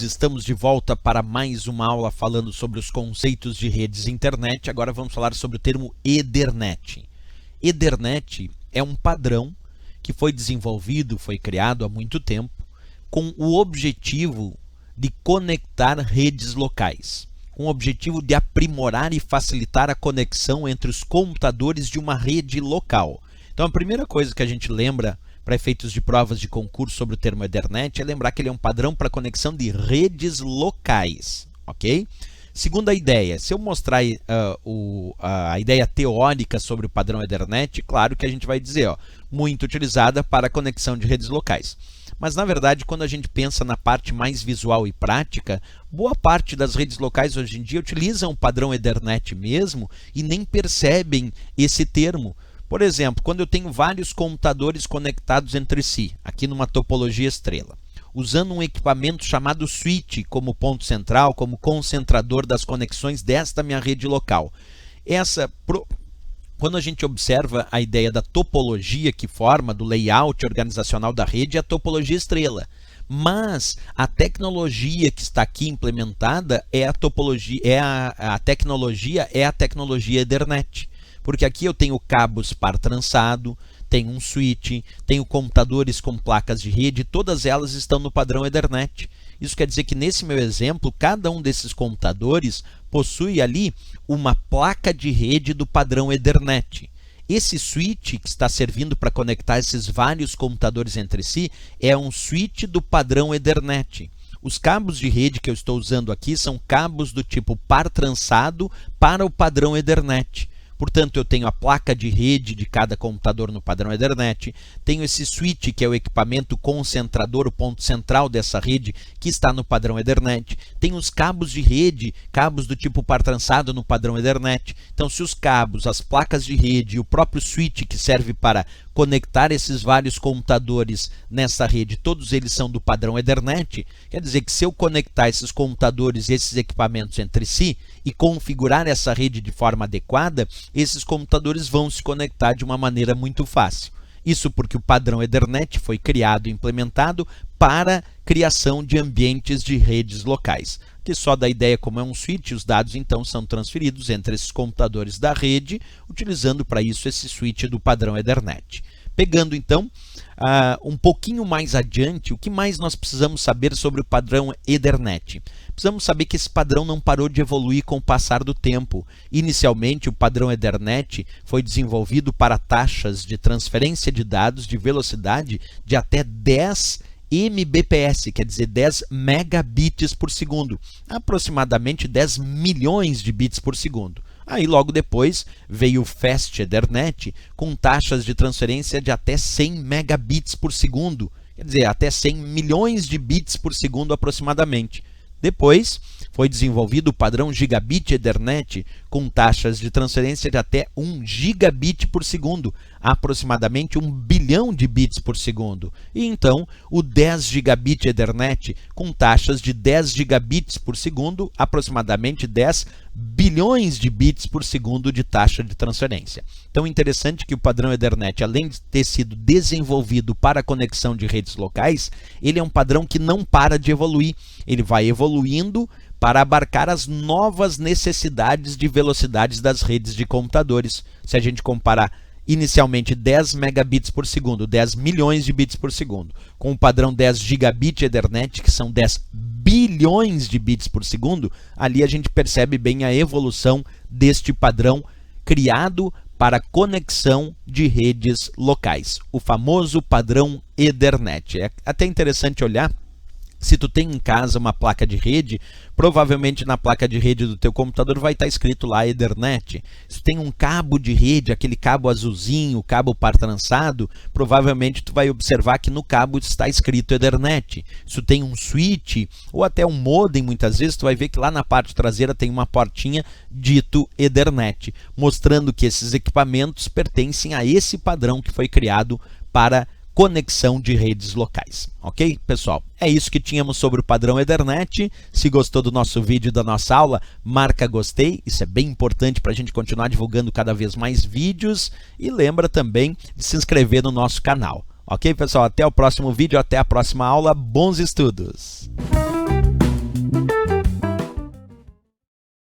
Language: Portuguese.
estamos de volta para mais uma aula falando sobre os conceitos de redes internet. Agora vamos falar sobre o termo Ethernet. Ethernet é um padrão que foi desenvolvido, foi criado há muito tempo, com o objetivo de conectar redes locais, com o objetivo de aprimorar e facilitar a conexão entre os computadores de uma rede local. Então a primeira coisa que a gente lembra para efeitos de provas de concurso sobre o termo Ethernet é lembrar que ele é um padrão para conexão de redes locais, ok? Segunda ideia, se eu mostrar a ideia teórica sobre o padrão Ethernet, claro que a gente vai dizer, muito utilizada para conexão de redes locais. Mas, na verdade, quando a gente pensa na parte mais visual e prática, boa parte das redes locais hoje em dia utilizam o padrão Ethernet mesmo e nem percebem esse termo. Por exemplo, quando eu tenho vários computadores conectados entre si, aqui numa topologia estrela, usando um equipamento chamado switch como ponto central, como concentrador das conexões desta minha rede local. Quando a gente observa a ideia da topologia que forma, do layout organizacional da rede, é a topologia estrela. Mas a tecnologia que está aqui implementada é a tecnologia Ethernet. Porque aqui eu tenho cabos par trançado, tenho um switch, tenho computadores com placas de rede, todas elas estão no padrão Ethernet. Isso quer dizer que nesse meu exemplo, cada um desses computadores possui ali uma placa de rede do padrão Ethernet. Esse switch que está servindo para conectar esses vários computadores entre si é um switch do padrão Ethernet. Os cabos de rede que eu estou usando aqui são cabos do tipo par trançado para o padrão Ethernet. Portanto, eu tenho a placa de rede de cada computador no padrão Ethernet, tenho esse switch, que é o equipamento concentrador, o ponto central dessa rede, que está no padrão Ethernet, tenho os cabos de rede, cabos do tipo par trançado no padrão Ethernet. Então, se os cabos, as placas de rede e o próprio switch que serve para conectar esses vários computadores nessa rede, todos eles são do padrão Ethernet, quer dizer que se eu conectar esses computadores e esses equipamentos entre si e configurar essa rede de forma adequada, esses computadores vão se conectar de uma maneira muito fácil. Isso porque o padrão Ethernet foi criado e implementado para criação de ambientes de redes locais. Que só da ideia como é um switch, os dados então são transferidos entre esses computadores da rede, utilizando para isso esse switch do padrão Ethernet. Pegando então um pouquinho mais adiante, o que mais nós precisamos saber sobre o padrão Ethernet? Precisamos saber que esse padrão não parou de evoluir com o passar do tempo. Inicialmente, o padrão Ethernet foi desenvolvido para taxas de transferência de dados de velocidade de até 10 Mbps, quer dizer 10 megabits por segundo, aproximadamente 10 milhões de bits por segundo. Aí logo depois veio o Fast Ethernet com taxas de transferência de até 100 megabits por segundo, quer dizer, até 100 milhões de bits por segundo aproximadamente. Depois foi desenvolvido o padrão Gigabit Ethernet com taxas de transferência de até 1 gigabit por segundo, aproximadamente 1 bilhão de bits por segundo. E então o 10 Gigabit Ethernet com taxas de 10 gigabits por segundo, aproximadamente 10 bilhões de bits por segundo de taxa de transferência. Então, interessante que o padrão Ethernet, além de ter sido desenvolvido para a conexão de redes locais, ele é um padrão que não para de evoluir. Ele vai evoluindo para abarcar as novas necessidades de velocidades das redes de computadores. Se a gente comparar inicialmente 10 megabits por segundo, 10 milhões de bits por segundo, com o padrão 10 gigabit Ethernet, que são 10 bilhões de bits por segundo, ali a gente percebe bem a evolução deste padrão criado para conexão de redes locais, o famoso padrão Ethernet. É até interessante olhar. Se tu tem em casa uma placa de rede, provavelmente na placa de rede do teu computador vai estar escrito lá Ethernet. Se tu tem um cabo de rede, aquele cabo azulzinho, cabo par trançado, provavelmente tu vai observar que no cabo está escrito Ethernet. Se tu tem um switch ou até um modem, muitas vezes tu vai ver que lá na parte traseira tem uma portinha dito Ethernet, mostrando que esses equipamentos pertencem a esse padrão que foi criado para conexão de redes locais. Ok, pessoal? É isso que tínhamos sobre o padrão Ethernet. Se gostou do nosso vídeo, da nossa aula, marca gostei. Isso é bem importante para a gente continuar divulgando cada vez mais vídeos. E lembra também de se inscrever no nosso canal. Ok, pessoal? Até o próximo vídeo, até a próxima aula. Bons estudos!